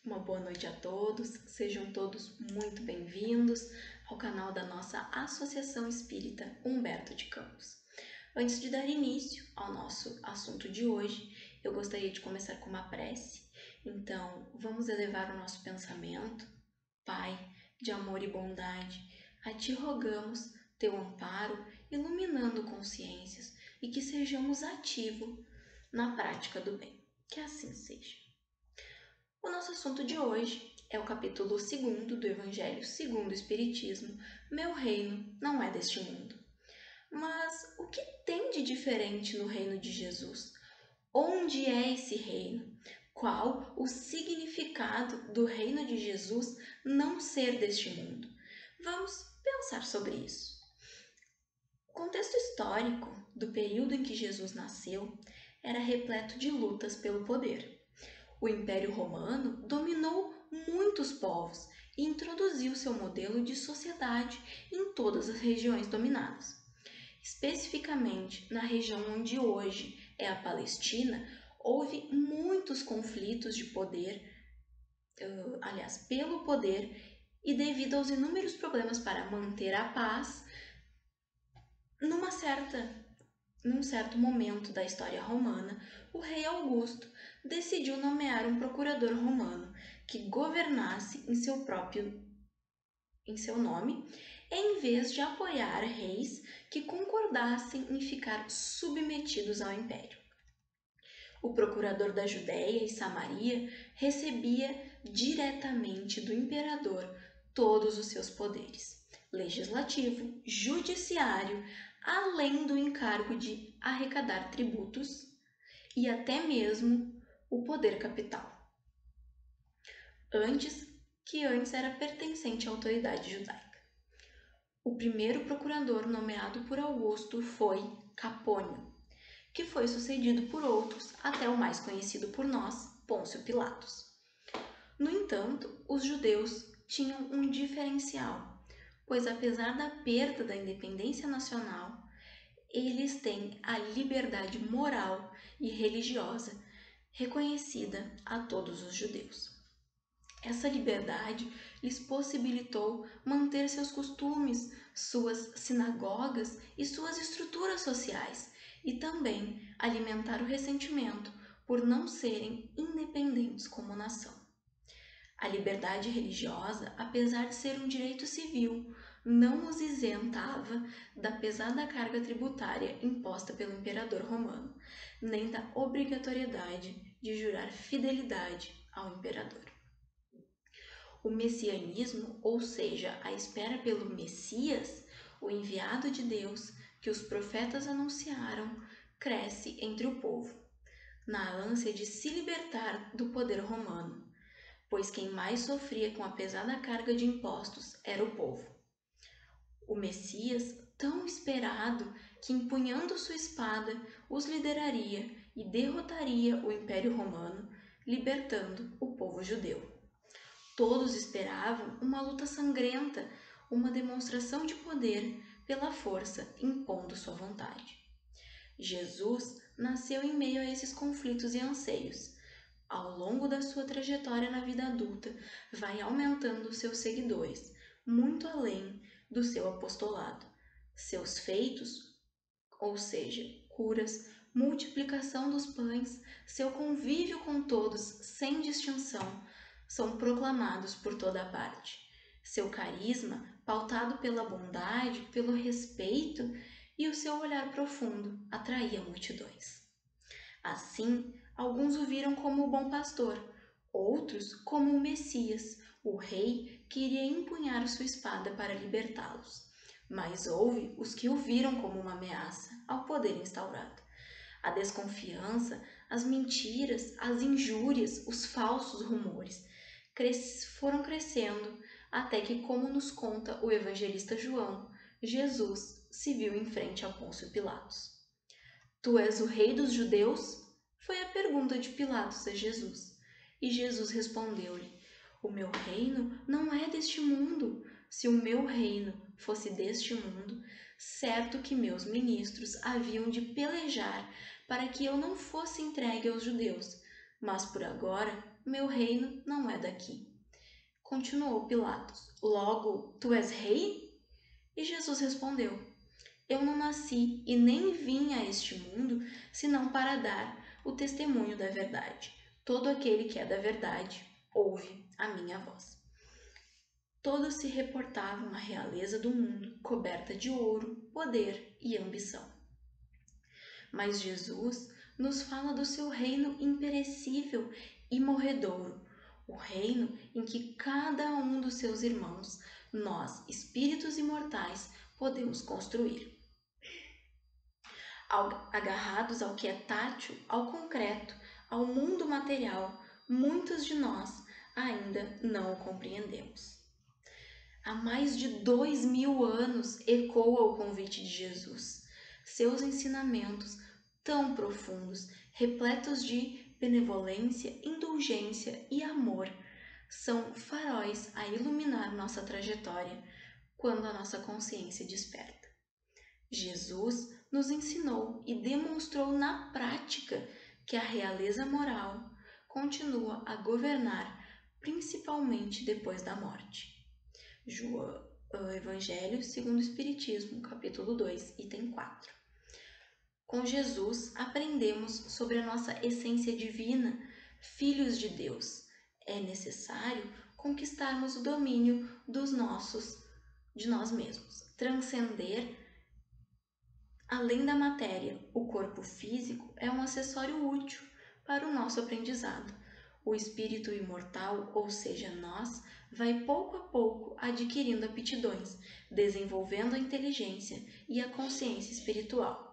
Uma boa noite a todos, sejam todos muito bem-vindos ao canal da nossa Associação Espírita Humberto de Campos. Antes de dar início ao nosso assunto de hoje, eu gostaria de começar com uma prece. Então, vamos elevar o nosso pensamento. Pai, de amor e bondade, a Ti rogamos Teu amparo, iluminando consciências e que sejamos ativos na prática do bem. Que assim seja. O nosso assunto de hoje é o capítulo 2 do Evangelho segundo o Espiritismo, Meu reino não é deste mundo. Mas o que tem de diferente no reino de Jesus? Onde é esse reino? Qual o significado do reino de Jesus não ser deste mundo? Vamos pensar sobre isso. O contexto histórico do período em que Jesus nasceu era repleto de lutas pelo poder. O Império Romano dominou muitos povos e introduziu seu modelo de sociedade em todas as regiões dominadas. Especificamente na região onde hoje é a Palestina, houve muitos conflitos de poder, pelo poder, e devido aos inúmeros problemas para manter a paz, num certo momento da história romana, o rei Augusto decidiu nomear um procurador romano que governasse em seu nome, em vez de apoiar reis que concordassem em ficar submetidos ao império. O procurador da Judéia e Samaria recebia diretamente do imperador todos os seus poderes, legislativo, judiciário, além do encargo de arrecadar tributos e até mesmo o poder capital. Antes era pertencente à autoridade judaica. O primeiro procurador nomeado por Augusto foi Capônio, que foi sucedido por outros até o mais conhecido por nós, Pôncio Pilatos. No entanto, os judeus tinham um diferencial, pois apesar da perda da independência nacional, eles têm a liberdade moral e religiosa reconhecida a todos os judeus. Essa liberdade lhes possibilitou manter seus costumes, suas sinagogas e suas estruturas sociais, e também alimentar o ressentimento por não serem independentes como nação. A liberdade religiosa, apesar de ser um direito civil, não os isentava da pesada carga tributária imposta pelo imperador romano, nem da obrigatoriedade de jurar fidelidade ao imperador. O messianismo, ou seja, a espera pelo Messias, o enviado de Deus, que os profetas anunciaram, cresce entre o povo, na ânsia de se libertar do poder romano, pois quem mais sofria com a pesada carga de impostos era o povo. O Messias, tão esperado, que empunhando sua espada, os lideraria e derrotaria o Império Romano, libertando o povo judeu. Todos esperavam uma luta sangrenta, uma demonstração de poder pela força, impondo sua vontade. Jesus nasceu em meio a esses conflitos e anseios. Ao longo da sua trajetória na vida adulta, vai aumentando seus seguidores, muito além do seu apostolado. Seus feitos, ou seja, curas, multiplicação dos pães, seu convívio com todos sem distinção, são proclamados por toda parte. Seu carisma, pautado pela bondade, pelo respeito e o seu olhar profundo, atraía multidões. Assim, alguns o viram como o bom pastor, outros como o Messias, o rei que iria empunhar sua espada para libertá-los. Mas houve os que o viram como uma ameaça ao poder instaurado. A desconfiança, as mentiras, as injúrias, os falsos rumores foram crescendo até que, como nos conta o evangelista João, Jesus se viu em frente a Pôncio Pilatos. Tu és o rei dos judeus? Foi a pergunta de Pilatos a Jesus. E Jesus respondeu-lhe, o meu reino não é deste mundo. Se o meu reino fosse deste mundo, certo que meus ministros haviam de pelejar para que eu não fosse entregue aos judeus, mas por agora meu reino não é daqui. Continuou Pilatos: logo, tu és rei? E Jesus respondeu: eu não nasci e nem vim a este mundo senão para dar o testemunho da verdade. Todo aquele que é da verdade ouve a minha voz. Todos se reportavam à realeza do mundo, coberta de ouro, poder e ambição. Mas Jesus nos fala do seu reino imperecível e morredouro, o reino em que cada um dos seus irmãos, nós, espíritos imortais, podemos construir. Agarrados ao que é tátil, ao concreto, ao mundo material, muitos de nós ainda não o compreendemos. Há mais de 2000 anos ecoa o convite de Jesus. Seus ensinamentos, tão profundos, repletos de benevolência, indulgência e amor, são faróis a iluminar nossa trajetória quando a nossa consciência desperta. Jesus nos ensinou e demonstrou na prática que a realeza moral continua a governar, principalmente depois da morte. Evangelho segundo o Espiritismo, capítulo 2, item 4. Com Jesus, aprendemos sobre a nossa essência divina, filhos de Deus. É necessário conquistarmos o domínio de nós mesmos, transcender além da matéria. O corpo físico é um acessório útil para o nosso aprendizado. O espírito imortal, ou seja, nós, vai pouco a pouco adquirindo aptidões, desenvolvendo a inteligência e a consciência espiritual.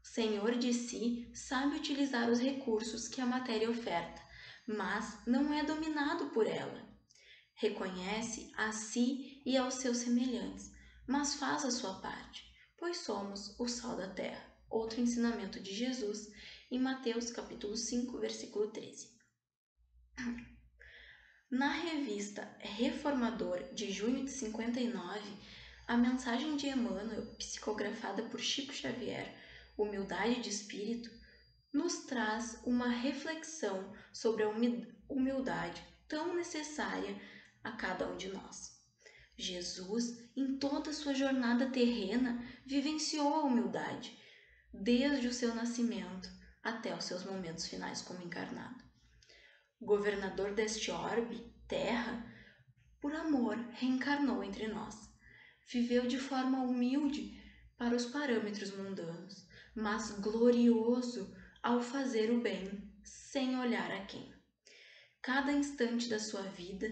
Senhor de si sabe utilizar os recursos que a matéria oferta, mas não é dominado por ela. Reconhece a si e aos seus semelhantes, mas faz a sua parte, pois somos o sal da terra. Outro ensinamento de Jesus em Mateus capítulo 5, versículo 13. Na revista Reformador de junho de 59, a mensagem de Emmanuel, psicografada por Chico Xavier, Humildade de Espírito, nos traz uma reflexão sobre a humildade tão necessária a cada um de nós. Jesus, em toda a sua jornada terrena, vivenciou a humildade, desde o seu nascimento até os seus momentos finais como encarnado. Governador deste orbe, terra, por amor, reencarnou entre nós. Viveu de forma humilde para os parâmetros mundanos, mas glorioso ao fazer o bem, sem olhar a quem. Cada instante da sua vida,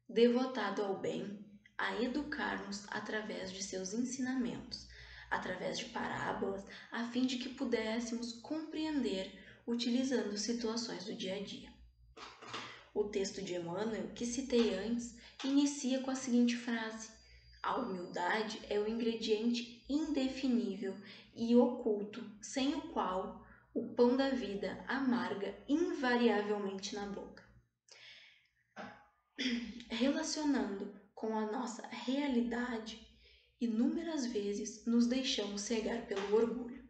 devotado ao bem, a educar-nos através de seus ensinamentos, através de parábolas, a fim de que pudéssemos compreender utilizando situações do dia a dia. O texto de Emmanuel, que citei antes, inicia com a seguinte frase: a humildade é o ingrediente indefinível e oculto, sem o qual o pão da vida amarga invariavelmente na boca. Relacionando com a nossa realidade, inúmeras vezes nos deixamos cegar pelo orgulho.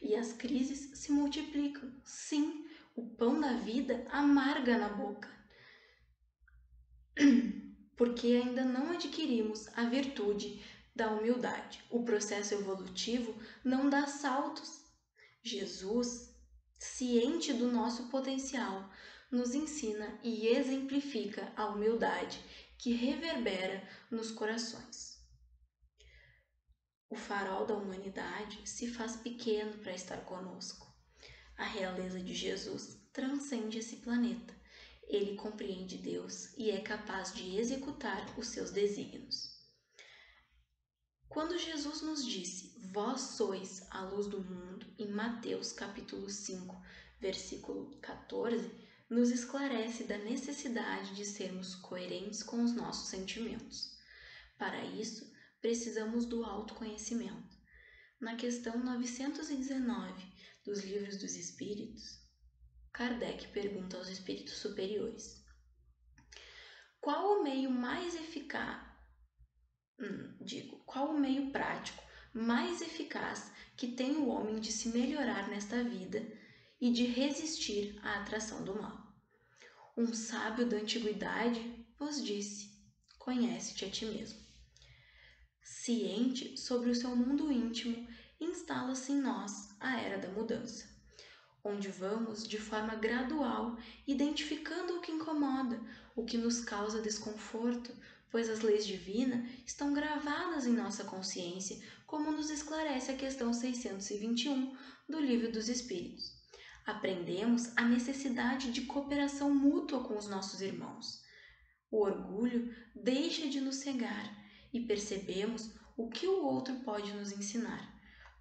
E as crises se multiplicam. Sim, o pão da vida amarga na boca, porque ainda não adquirimos a virtude da humildade. O processo evolutivo não dá saltos. Jesus, ciente do nosso potencial, nos ensina e exemplifica a humildade que reverbera nos corações. O farol da humanidade se faz pequeno para estar conosco. A realeza de Jesus transcende esse planeta. Ele compreende Deus e é capaz de executar os seus desígnios. Quando Jesus nos disse: vós sois a luz do mundo, em Mateus capítulo 5, versículo 14, nos esclarece da necessidade de sermos coerentes com os nossos sentimentos. Para isso, precisamos do autoconhecimento. Na questão 919 dos Livros dos Espíritos, Kardec pergunta aos espíritos superiores: qual o meio mais eficaz, qual o meio prático mais eficaz que tem o homem de se melhorar nesta vida e de resistir à atração do mal? Um sábio da antiguidade vos disse: conhece-te a ti mesmo. Ciente sobre o seu mundo íntimo, instala-se em nós a era da mudança, onde vamos de forma gradual identificando o que incomoda, o que nos causa desconforto, pois as leis divinas estão gravadas em nossa consciência, como nos esclarece a questão 621 do Livro dos Espíritos. Aprendemos a necessidade de cooperação mútua com os nossos irmãos. O orgulho deixa de nos cegar e percebemos o que o outro pode nos ensinar.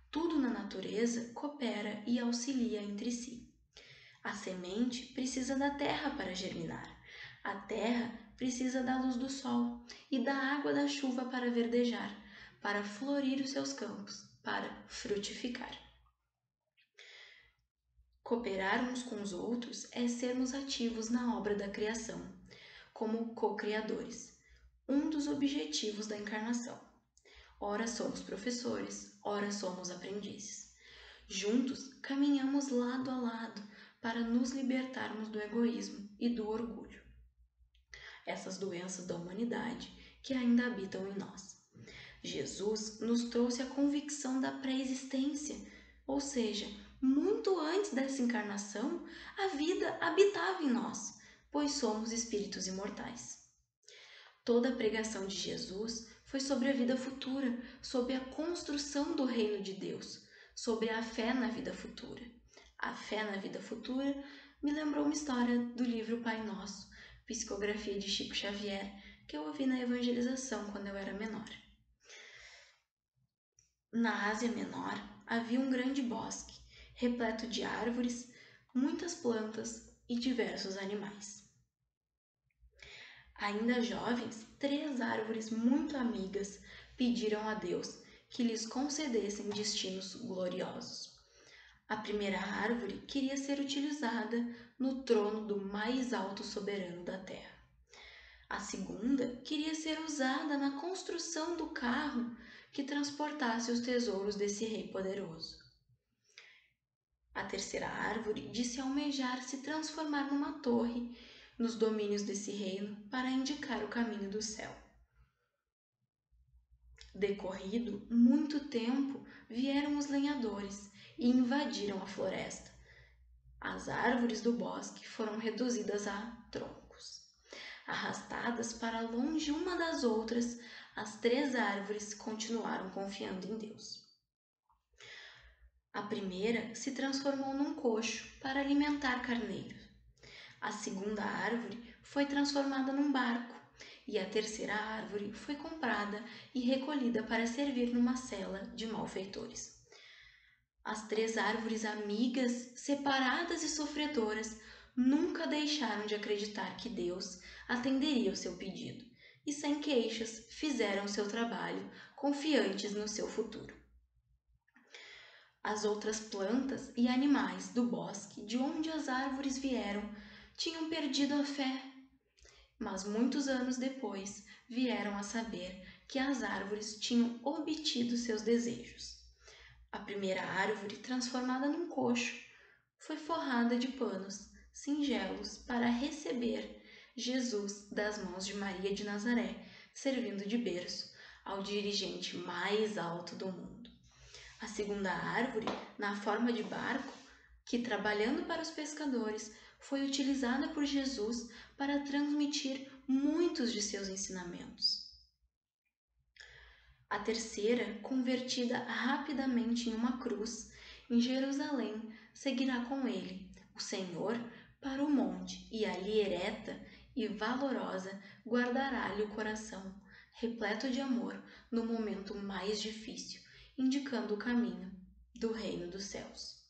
Tudo na natureza coopera e auxilia entre si. A semente precisa da terra para germinar. A terra precisa da luz do sol e da água da chuva para verdejar, para florir os seus campos, para frutificar. Cooperar uns com os outros é sermos ativos na obra da criação, como co-criadores, um dos objetivos da encarnação. Ora somos professores, ora somos aprendizes. Juntos caminhamos lado a lado para nos libertarmos do egoísmo e do orgulho, essas doenças da humanidade que ainda habitam em nós. Jesus nos trouxe a convicção da pré-existência, ou seja, muito antes dessa encarnação, a vida habitava em nós, pois somos espíritos imortais. Toda a pregação de Jesus foi sobre a vida futura, sobre a construção do reino de Deus, sobre a fé na vida futura. A fé na vida futura me lembrou uma história do livro Pai Nosso, psicografia de Chico Xavier, que eu ouvi na evangelização quando eu era menor. Na Ásia Menor havia um grande bosque, repleto de árvores, muitas plantas e diversos animais. Ainda jovens, 3 árvores muito amigas pediram a Deus que lhes concedessem destinos gloriosos. A primeira árvore queria ser utilizada no trono do mais alto soberano da terra. A segunda queria ser usada na construção do carro que transportasse os tesouros desse rei poderoso. A terceira árvore disse almejar se transformar numa torre nos domínios desse reino para indicar o caminho do céu. Decorrido muito tempo, vieram os lenhadores e invadiram a floresta. As árvores do bosque foram reduzidas a troncos. Arrastadas para longe uma das outras, as 3 árvores continuaram confiando em Deus. A primeira se transformou num coxo para alimentar carneiros. A segunda árvore foi transformada num barco e a terceira árvore foi comprada e recolhida para servir numa cela de malfeitores. As 3 árvores amigas, separadas e sofredoras, nunca deixaram de acreditar que Deus atenderia o seu pedido e, sem queixas, fizeram seu trabalho, confiantes no seu futuro. As outras plantas e animais do bosque, de onde as árvores vieram, tinham perdido a fé, mas muitos anos depois vieram a saber que as árvores tinham obtido seus desejos. A primeira árvore, transformada num coxo, foi forrada de panos singelos para receber Jesus das mãos de Maria de Nazaré, servindo de berço ao dirigente mais alto do mundo. A segunda árvore, na forma de barco, que trabalhando para os pescadores, foi utilizada por Jesus para transmitir muitos de seus ensinamentos. A terceira, convertida rapidamente em uma cruz, em Jerusalém, seguirá com ele, o Senhor, para o monte, e ali ereta e valorosa guardará-lhe o coração, repleto de amor, no momento mais difícil, indicando o caminho do reino dos céus.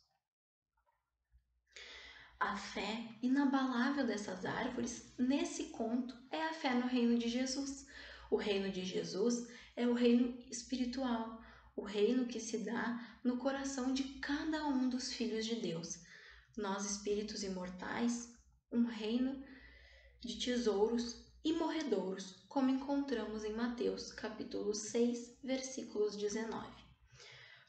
A fé inabalável dessas árvores, nesse conto, é a fé no reino de Jesus. O reino de Jesus é o reino espiritual, o reino que se dá no coração de cada um dos filhos de Deus. Nós, espíritos imortais, um reino de tesouros imorredouros, como encontramos em Mateus, capítulo 6, versículos 19.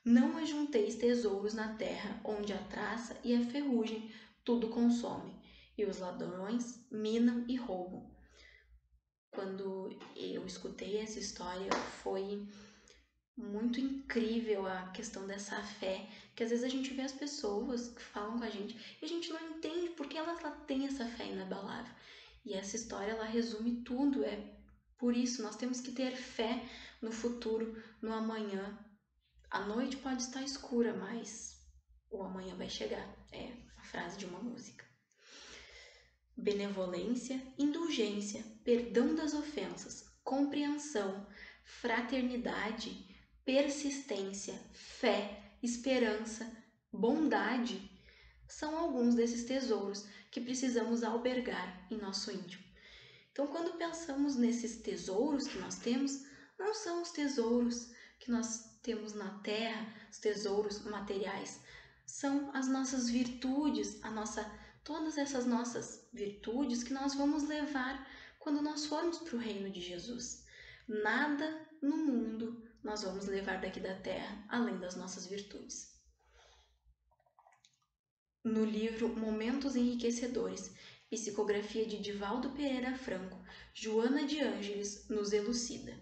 Não ajunteis tesouros na terra, onde a traça e a ferrugem tudo consome, e os ladrões minam e roubam. Quando eu escutei essa história, foi muito incrível a questão dessa fé, que às vezes a gente vê as pessoas que falam com a gente e a gente não entende porque ela tem essa fé inabalável. E essa história, ela resume tudo, é por isso nós temos que ter fé no futuro, no amanhã. A noite pode estar escura, mas o amanhã vai chegar. É a frase de uma música. Benevolência, indulgência, perdão das ofensas, compreensão, fraternidade, persistência, fé, esperança, bondade são alguns desses tesouros que precisamos albergar em nosso íntimo. Então, quando pensamos nesses tesouros que nós temos, não são os tesouros que nós temos na terra, os tesouros materiais, são as nossas virtudes, todas essas nossas virtudes que nós vamos levar quando nós formos para o reino de Jesus. Nada no mundo nós vamos levar daqui da terra além das nossas virtudes. No livro Momentos Enriquecedores, psicografia de Divaldo Pereira Franco, Joana de Ângeles nos elucida.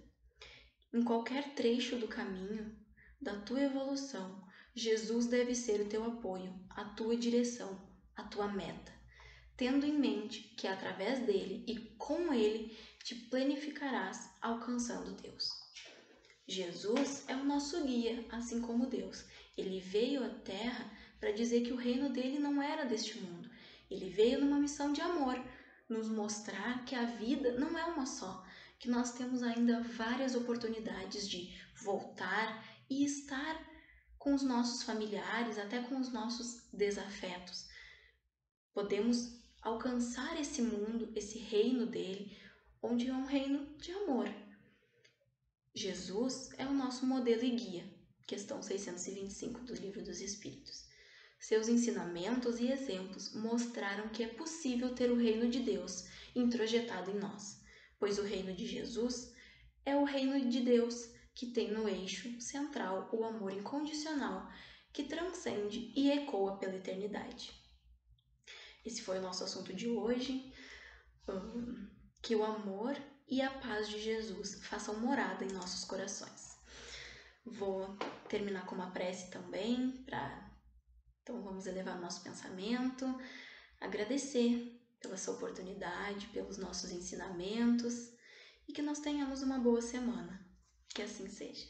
Em qualquer trecho do caminho da tua evolução, Jesus deve ser o teu apoio, a tua direção, a tua meta, tendo em mente que através dele e com ele te planificarás alcançando Deus. Jesus é o nosso guia, assim como Deus. Ele veio à Terra para dizer que o reino dele não era deste mundo. Ele veio numa missão de amor, nos mostrar que a vida não é uma só, que nós temos ainda várias oportunidades de voltar e estar com os nossos familiares, até com os nossos desafetos. Podemos alcançar esse mundo, esse reino dele, onde é um reino de amor. Jesus é o nosso modelo e guia, questão 625 do Livro dos Espíritos. Seus ensinamentos e exemplos mostraram que é possível ter o reino de Deus introjetado em nós, pois o reino de Jesus é o reino de Deus que tem no eixo central o amor incondicional que transcende e ecoa pela eternidade. Esse foi o nosso assunto de hoje. Que o amor e a paz de Jesus façam morada em nossos corações. Vou terminar com uma prece também, então vamos elevar nosso pensamento, agradecer pela sua oportunidade, pelos nossos ensinamentos e que nós tenhamos uma boa semana. Que assim seja.